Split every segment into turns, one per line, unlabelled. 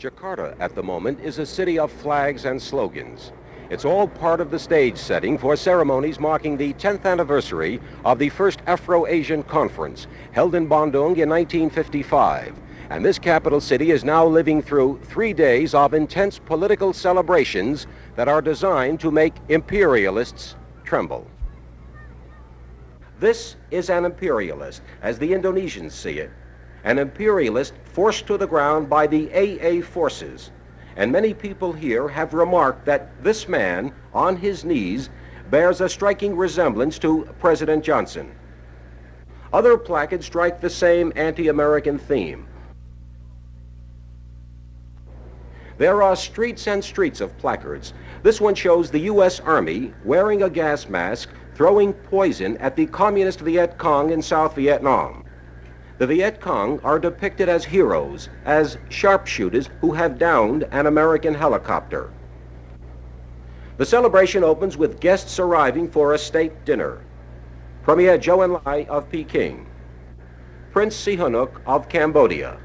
Jakarta at the moment is a city of flags and slogans. It's all part of the stage setting for ceremonies marking the 10th anniversary of the first Afro-Asian Conference, held in Bandung in 1955. And this capital city is now living through 3 days of intense political celebrations that are designed to make imperialists tremble. This is an imperialist, as the Indonesians see it. An imperialist forced to the ground by the AA forces. And many people here have remarked that this man, on his knees, bears a striking resemblance to President Johnson. Other placards strike the same anti-American theme. There are streets and streets of placards. This one shows the U.S. Army wearing a gas mask, throwing poison at the communist Viet Cong in South Vietnam. The Viet Cong are depicted as heroes, as sharpshooters who have downed an American helicopter. The celebration opens with guests arriving for a state dinner. Premier Zhou Enlai of Peking, Prince Sihanouk of Cambodia.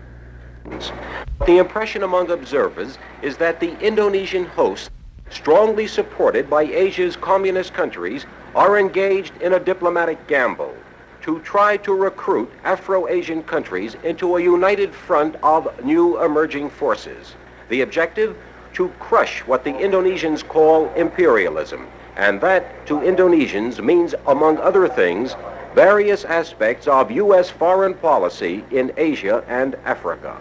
The impression among observers is that the Indonesian hosts, strongly supported by Asia's communist countries, are engaged in a diplomatic gamble to try to recruit Afro-Asian countries into a united front of new emerging forces. The objective? To crush what the Indonesians call imperialism, and that to Indonesians means, among other things, various aspects of U.S. foreign policy in Asia and Africa.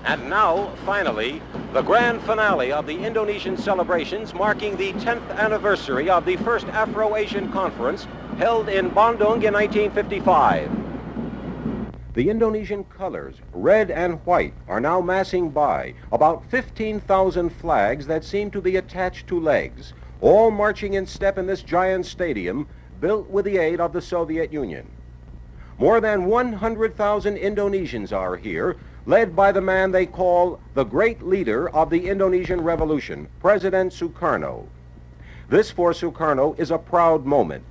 And now, finally, the grand finale of the Indonesian celebrations marking the 10th anniversary of the first Afro-Asian Conference held in Bandung in 1955. The Indonesian colors, red and white, are now massing by, about 15,000 flags that seem to be attached to legs, all marching in step in this giant stadium built with the aid of the Soviet Union. More than 100,000 Indonesians are here, led by the man they call the great leader of the Indonesian Revolution, President Sukarno. This for Sukarno is a proud moment.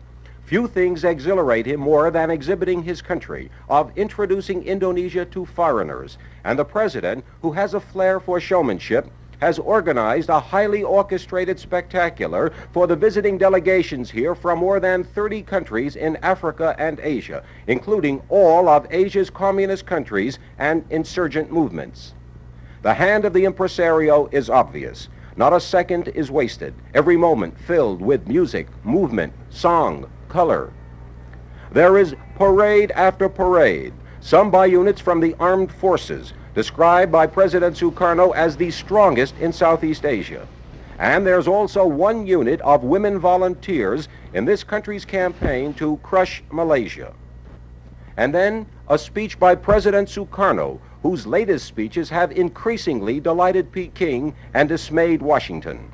Few things exhilarate him more than exhibiting his country, of introducing Indonesia to foreigners, and the president, who has a flair for showmanship, has organized a highly orchestrated spectacular for the visiting delegations here from more than 30 countries in Africa and Asia, including all of Asia's communist countries and insurgent movements. The hand of the impresario is obvious. Not a second is wasted, every moment filled with music, movement, song, color. There is parade after parade, some by units from the armed forces, described by President Sukarno as the strongest in Southeast Asia. And there's also one unit of women volunteers in this country's campaign to crush Malaysia. And then a speech by President Sukarno, whose latest speeches have increasingly delighted Peking and dismayed Washington.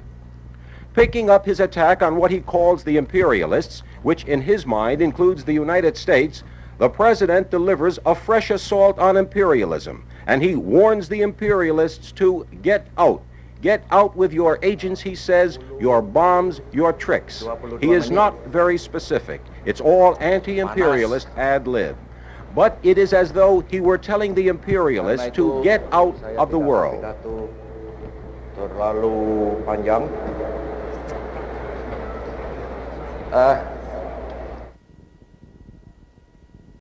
Picking up his attack on what he calls the imperialists, which in his mind includes the United States, the president delivers a fresh assault on imperialism, and he warns the imperialists to get out. Get out with your agents, he says, your bombs, your tricks. He is not very specific. It's all anti-imperialist ad lib. But it is as though he were telling the imperialists to get out of the world.
Terlalu panjang.